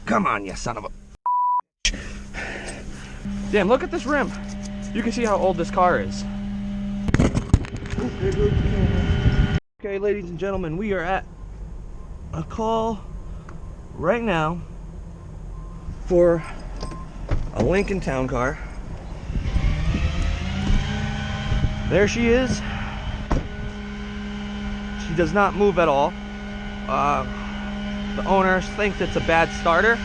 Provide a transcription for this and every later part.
Come on, you son of a... Damn, look at this rim. You can see how old this car is. Okay, ladies and gentlemen, we are at a call right now for a Lincoln Town Car. There she is. She does not move at all. The owner thinks it's a bad starter.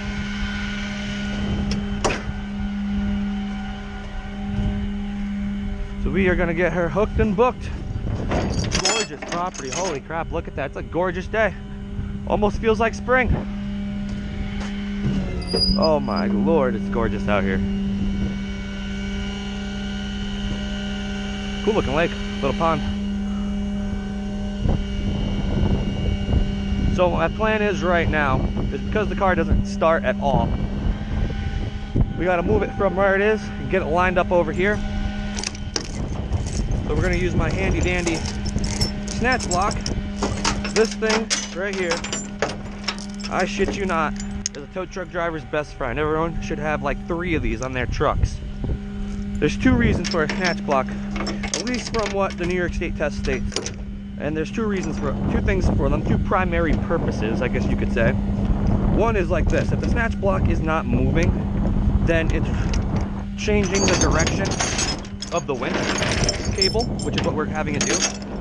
So we are gonna get her hooked and booked. Gorgeous property, holy crap, look at that. It's a gorgeous day. Almost feels like spring. Oh my lord, it's gorgeous out here. Cool looking lake, little pond. So my plan is right now, is because the car doesn't start at all, we gotta move it from where it is and get it lined up over here. So we're gonna use my handy dandy snatch block. This thing right here, I shit you not, is a tow truck driver's best friend. Everyone should have like 3 of these on their trucks. There's 2 reasons for a snatch block, at least from what the New York State test states. And there's 2 things for them, 2 primary purposes, I guess you could say. One is like this: if the snatch block is not moving, then it's changing the direction of the winch cable, which is what we're having it do.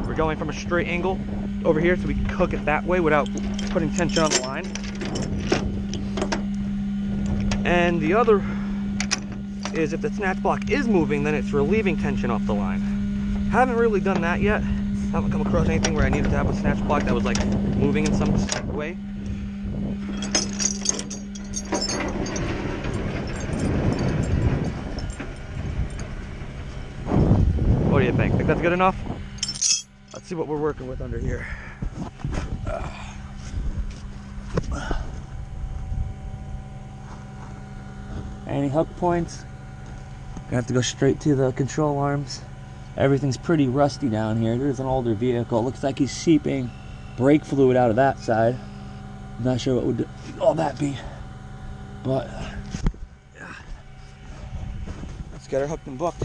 We're going from a straight angle over here so we can hook it that way without putting tension on the line. And the other is if the snatch block is moving, then it's relieving tension off the line. Haven't really done that yet. Haven't come across anything where I needed to have a snatch block that was like moving in some way. What do you think? Think that's good enough? Let's see what we're working with under here. Any hook points? Gonna have to go straight to the control arms. Everything's pretty rusty down here. There's an older vehicle. Looks like he's seeping brake fluid out of that side. I'm not sure what would all that be, but yeah. Let's get her hooked and booked.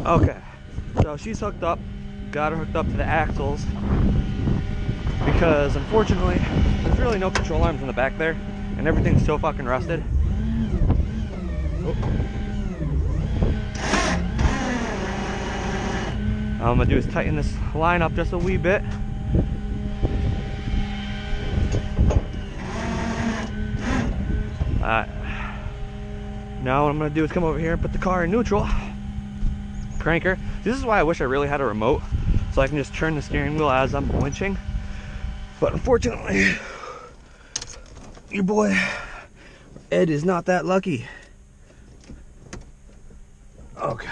Okay, so she's hooked up, got her hooked up to the axles, because unfortunately there's really no control arms in the back there and everything's so fucking rusted. Oh. All I'm gonna do is tighten this line up just a wee bit. Now what I'm gonna do is come over here and put the car in neutral. Cranker. This is why I wish I really had a remote, so I can just turn the steering wheel as I'm winching. But unfortunately, your boy Ed is not that lucky. Okay.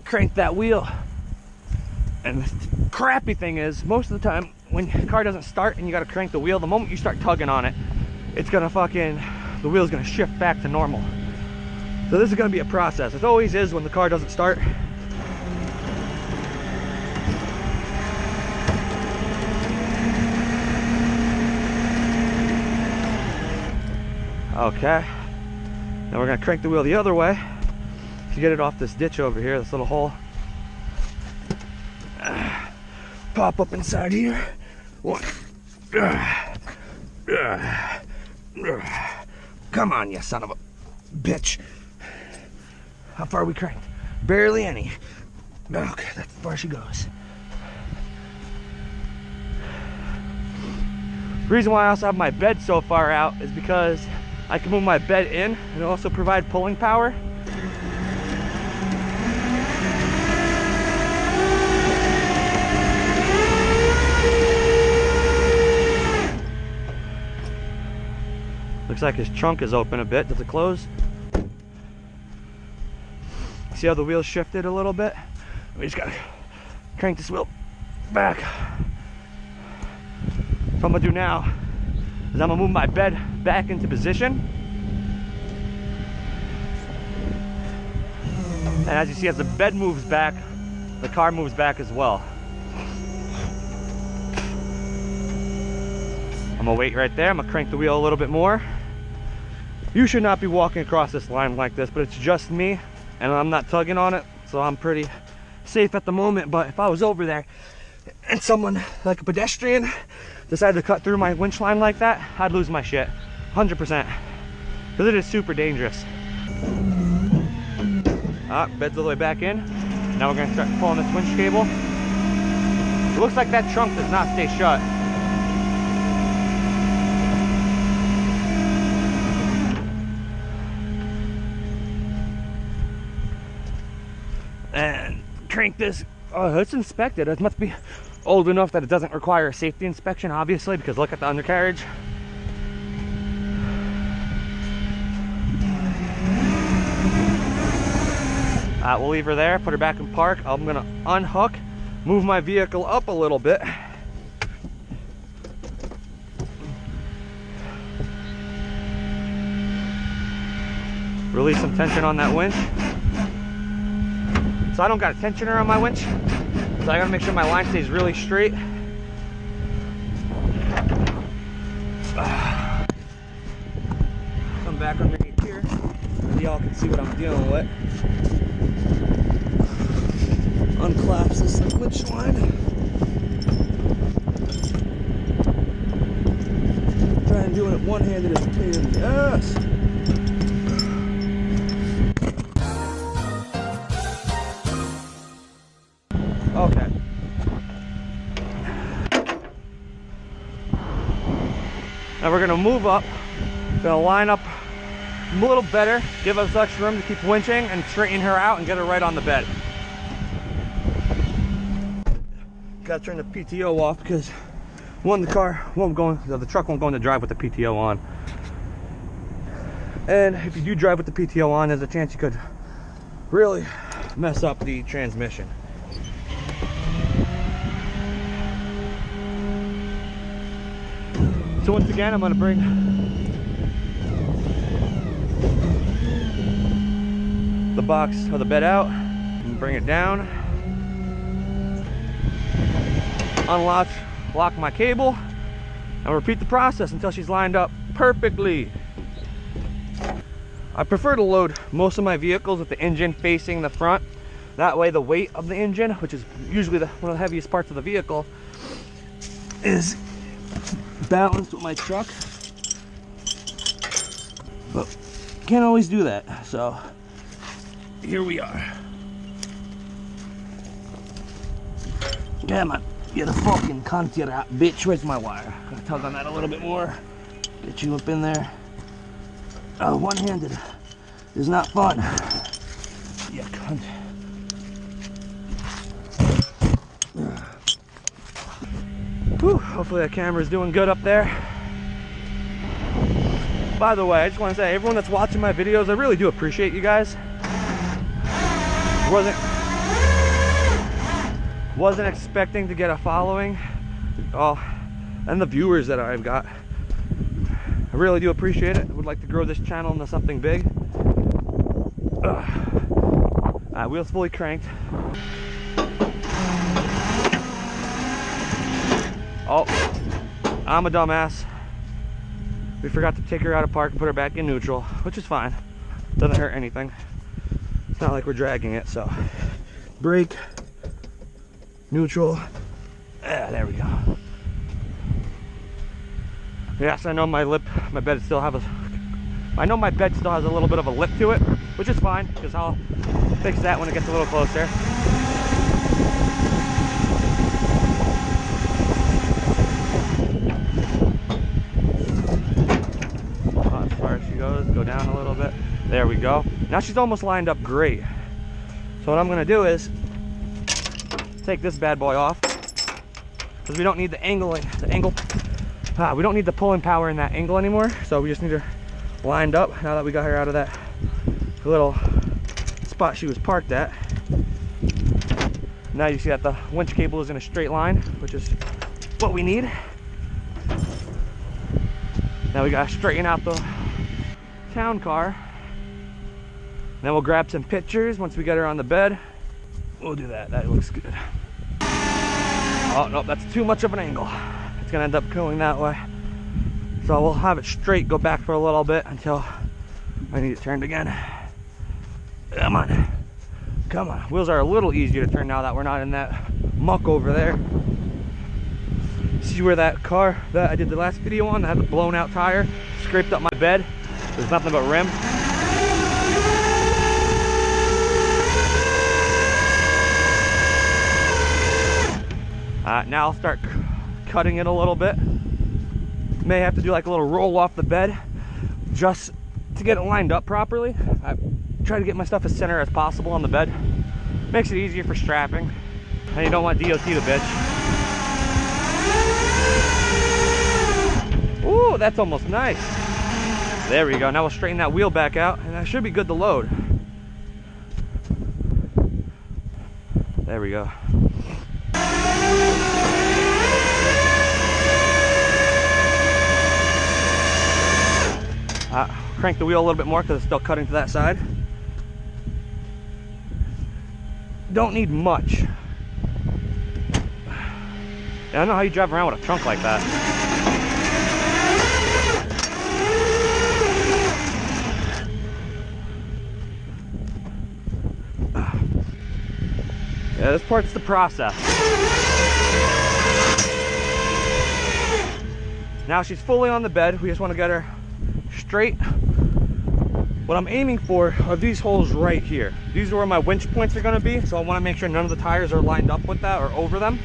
Crank that wheel. And the crappy thing is, most of the time when your car doesn't start and you gotta crank the wheel, the moment you start tugging on it, it's gonna the wheel's gonna shift back to normal. So this is gonna be a process. It always is when the car doesn't start. Okay. Now we're gonna crank the wheel the other way to get it off this ditch over here, this little hole. Pop up inside here. One. Come on, you son of a bitch. How far are we cranked? Barely any. Okay, that's as far as she goes. The reason why I also have my bed so far out is because I can move my bed in and also provide pulling power. Looks like his trunk is open a bit. Does it close? See how the wheels shifted a little bit? We just gotta crank this wheel back. What I'm gonna do now is I'm gonna move my bed back into position. And as you see, as the bed moves back, the car moves back as well. I'm gonna wait right there. I'm gonna crank the wheel a little bit more. You should not be walking across this line like this, but it's just me and I'm not tugging on it, so I'm pretty safe at the moment. But if I was over there and someone, like a pedestrian, decided to cut through my winch line like that, I'd lose my shit, 100%, because it is super dangerous. Bed's all the way back in. Now we're gonna start pulling this winch cable. It looks like that trunk does not stay shut. And crank this. Oh, it's inspected. It must be old enough that it doesn't require a safety inspection, obviously, because look at the undercarriage. We'll leave her there, put her back in park. I'm gonna unhook, move my vehicle up a little bit. Release some tension on that winch. So I don't got a tensioner on my winch, so I gotta make sure my line stays really straight. Come back underneath here so y'all can see what I'm dealing with. Unclaps this winch line. Trying doing it one-handed is a pain in the ass. Okay. Now we're gonna move up, gonna line up a little better, give us extra room to keep winching and straighten her out and get her right on the bed. Gotta turn the PTO off because one, the car won't go, the truck won't go into drive with the PTO on. And if you do drive with the PTO on, there's a chance you could really mess up the transmission. So once again, I'm going to bring the box or the bed out and bring it down. Lock my cable and repeat the process until she's lined up perfectly. I prefer to load most of my vehicles with the engine facing the front. That way the weight of the engine, which is usually one of the heaviest parts of the vehicle, is balanced with my truck. But can't always do that, so here we are. Come on, you're the fucking cunt, you that bitch. Where's my wire? Gotta tug on that a little bit more. Get you up in there. Oh, one-handed is not fun. You cunt. Whew, hopefully that camera's doing good up there. By the way, I just want to say, everyone that's watching my videos, I really do appreciate you guys. Wasn't expecting to get a following. Oh, and the viewers that I've got. I really do appreciate it. I would like to grow this channel into something big. Wheels fully cranked. Oh, I'm a dumbass. We forgot to take her out of park and put her back in neutral, which is fine. Doesn't hurt anything. It's not like we're dragging it, so. Brake, neutral. There we go. Yes, I know my bed still has a little bit of a lip to it, which is fine, because I'll fix that when it gets a little closer. around a little bit. There we go. Now she's almost lined up great. So what I'm gonna do is take this bad boy off, because we don't need the angle. We don't need the pulling power in that angle anymore. So we just need her lined up now that we got her out of that little spot she was parked at. Now you see that the winch cable is in a straight line, which is what we need. Now we gotta straighten out the town car. Then we'll grab some pictures once we get her on the bed. We'll do that. That looks good. Oh no, that's too much of an angle. It's gonna end up going that way. So we'll have it straight, go back for a little bit until I need it turned again. Come on. Come on. Wheels are a little easier to turn now that we're not in that muck over there. See where that car that I did the last video on that had the blown out tire scraped up my bed? There's nothing but rim. Now I'll start cutting it a little bit. May have to do like a little roll off the bed just to get it lined up properly. I try to get my stuff as center as possible on the bed. Makes it easier for strapping. And you don't want DOT to bitch. Ooh, that's almost nice. There we go. Now we'll straighten that wheel back out and that should be good to load. There we go. Crank the wheel a little bit more because it's still cutting to that side. Don't need much. I don't know how you drive around with a trunk like that. Yeah, this part's the process. Now she's fully on the bed. We just want to get her straight. What I'm aiming for are these holes right here. These are where my winch points are going to be, so I want to make sure none of the tires are lined up with that or over them.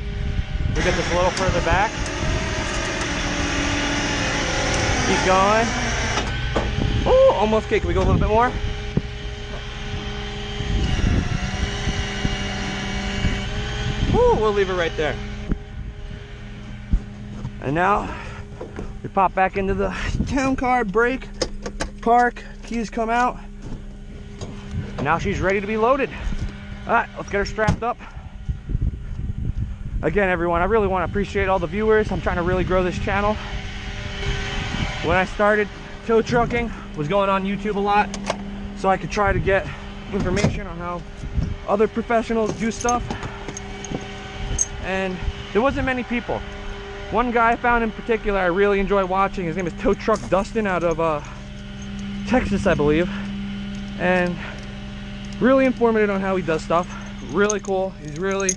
We get this a little further back. Keep going. Oh, almost okay. Can we go a little bit more? Oh, we'll leave it right there. And now we pop back into the town car, brake, park, keys come out. And now she's ready to be loaded. All right, let's get her strapped up. Again, everyone, I really want to appreciate all the viewers. I'm trying to really grow this channel. When I started tow trucking, was going on YouTube a lot so I could try to get information on how other professionals do stuff. And there wasn't many people. One guy I found in particular I really enjoy watching. His name is Tow Truck Dustin out of Texas, I believe. And really informative on how he does stuff. Really cool. He's really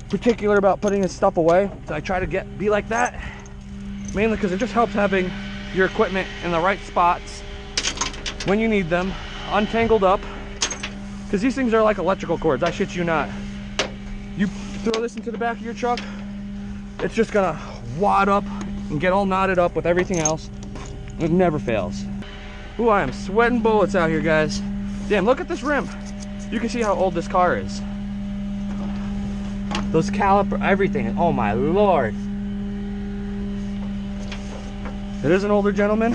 particular about putting his stuff away. So I try to be like that. Mainly because it just helps having your equipment in the right spots when you need them, untangled up. Because these things are like electrical cords, I shit you not. You throw this into the back of your truck, it's just gonna wad up and get all knotted up with everything else. It never fails. Ooh, I am sweating bullets out here, guys. Damn, look at this rim. You can see how old this car is. Those caliper, everything. Oh my lord. It is an older gentleman,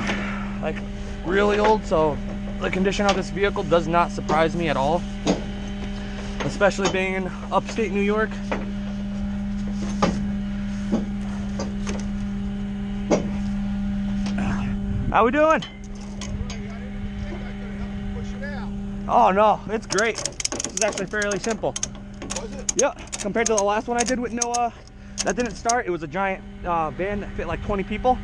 like really old, so the condition of this vehicle does not surprise me at all. Especially being in upstate New York. How we doing? Oh no, it's great. This is actually fairly simple. Was it? Yeah, compared to the last one I did with Noah, that didn't start. It was a giant van that fit like 20 people.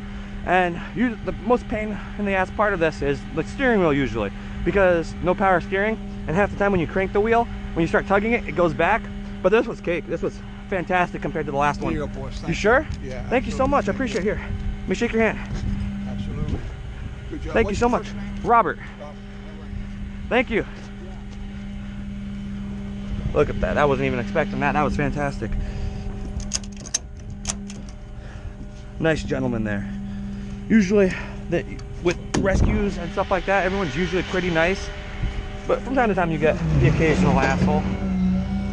And the most pain in the ass part of this is the steering wheel usually, because no power steering, and half the time when you crank the wheel, when you start tugging it, it goes back. But this was cake. This was fantastic compared to the last one. There you go, boss. You sure? Yeah. Thank you so much. I appreciate it. Here, let me shake your hand. Absolutely. Good job. Thank you so much. Robert. Thank you. Look at that. I wasn't even expecting that. That was fantastic. Nice gentleman there. Usually, with rescues and stuff like that, everyone's usually pretty nice. But from time to time you get the occasional asshole.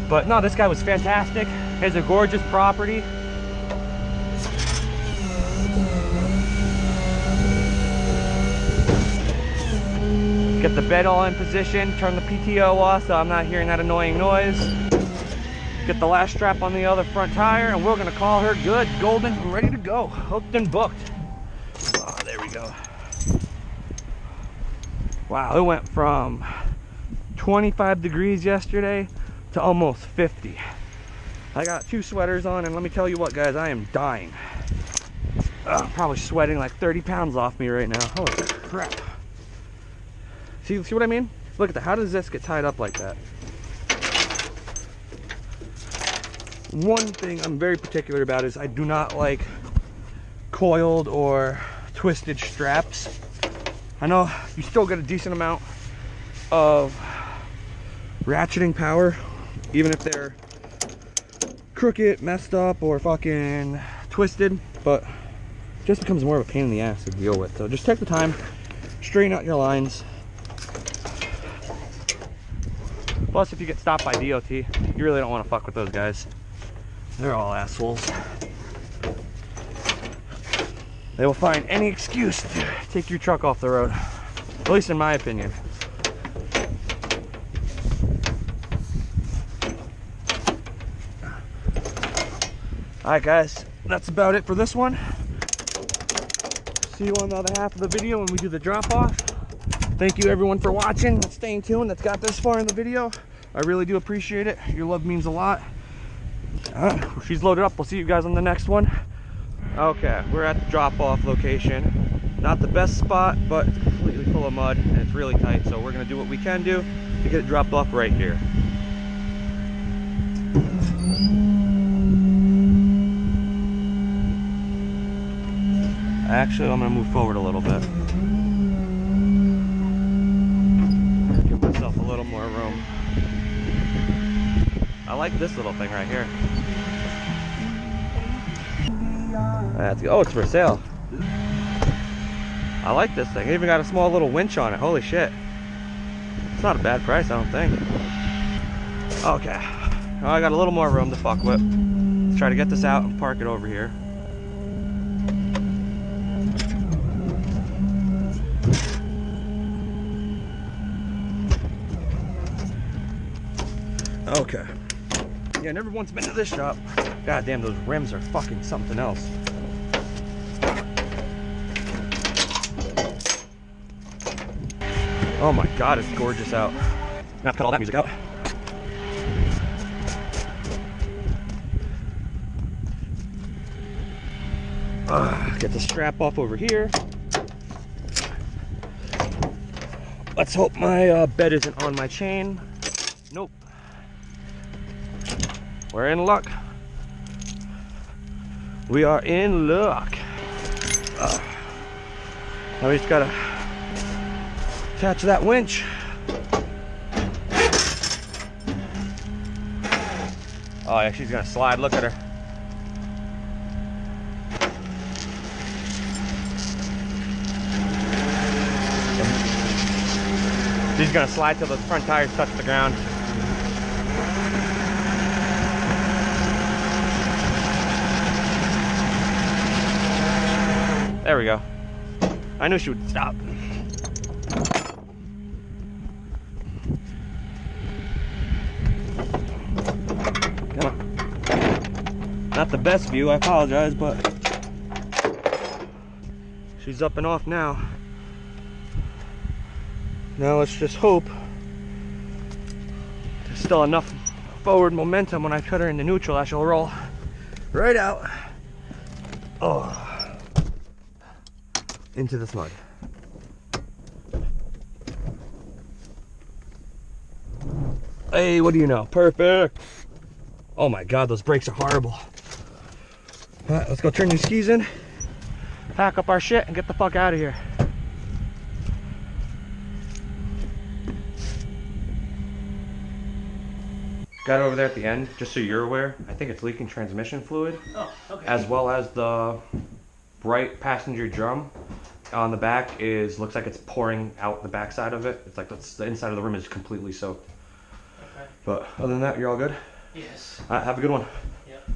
But no, this guy was fantastic. He has a gorgeous property. Get the bed all in position, turn the PTO off so I'm not hearing that annoying noise. Get the last strap on the other front tire, and we're gonna call her good, golden, and ready to go. Hooked and booked. Oh, there we go. Wow, it went from 25 degrees yesterday to almost 50. I got 2 sweaters on, and let me tell you what, guys, I am dying. I'm probably sweating like 30 pounds off me right now. Holy crap. See what I mean? Look at that. How does this get tied up like that? One thing I'm very particular about is I do not like coiled or twisted straps. I know you still get a decent amount of ratcheting power, even if they're crooked, messed up, or fucking twisted, but it just becomes more of a pain in the ass to deal with. So just take the time, straighten out your lines. Plus, if you get stopped by DOT, you really don't want to fuck with those guys. They're all assholes. They will find any excuse to take your truck off the road, at least in my opinion. Alright guys, that's about it for this one. See you on the other half of the video when we do the drop off. Thank you everyone for watching and staying tuned that's got this far in the video. I really do appreciate it. Your love means a lot. She's loaded up. We'll see you guys on the next one. Okay, we're at the drop off location. Not the best spot, but it's completely full of mud and it's really tight, so we're gonna do what we can do to get it dropped off right here. Actually, I'm gonna move forward a little bit. Give myself a little more room. I like this little thing right here. Oh, it's for sale. I like this thing. It even got a small little winch on it. Holy shit. It's not a bad price, I don't think. Okay. Now I got a little more room to fuck with. Let's try to get this out and park it over here. Okay. Yeah, never once been to this shop. God damn, those rims are fucking something else. Oh my god, it's gorgeous out. I'm gonna have to cut all that music out. Get the strap off over here. Let's hope my bed isn't on my chain. Nope. We're in luck. We are in luck. Now we just gotta attach that winch. Oh yeah, she's gonna slide. Look at her. She's gonna slide till the front tires touch the ground. There we go. I knew she would stop. Come on. Not the best view, I apologize, but she's up and off now. Now let's just hope there's still enough forward momentum when I put her into neutral that she'll roll right out. Oh. Into this mud. Hey, what do you know? Perfect. Oh my god, those brakes are horrible. All right, let's go turn these skis in, pack up our shit, and get the fuck out of here. Got over there at the end, just so you're aware, I think it's leaking transmission fluid. Oh, okay. As well as the bright passenger drum. on the back looks like it's pouring out the back side of it. It's like the inside of the rim is completely soaked. Okay. But other than that, you're all good? Yes. All right, have a good one. Yep.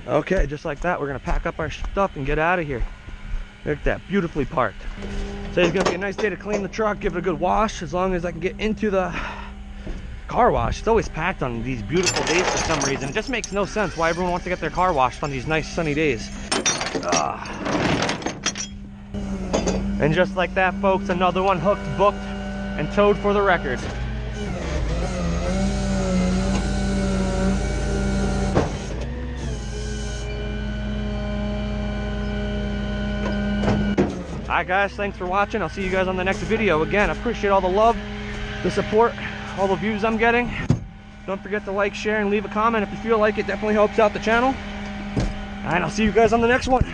Okay, just like that, we're gonna pack up our stuff and get out of here. Look at that, beautifully parked. Today's gonna be a nice day to clean the truck, give it a good wash, as long as I can get into the car wash. It's always packed on these beautiful days for some reason. It just makes no sense why everyone wants to get their car washed on these nice sunny days. And just like that, folks, another one hooked, booked, and towed for the record. Alright guys, thanks for watching. I'll see you guys on the next video. Again, I appreciate all the love, the support, all the views I'm getting. Don't forget to like, share, and leave a comment if you feel like it. Definitely helps out the channel. And I'll see you guys on the next one.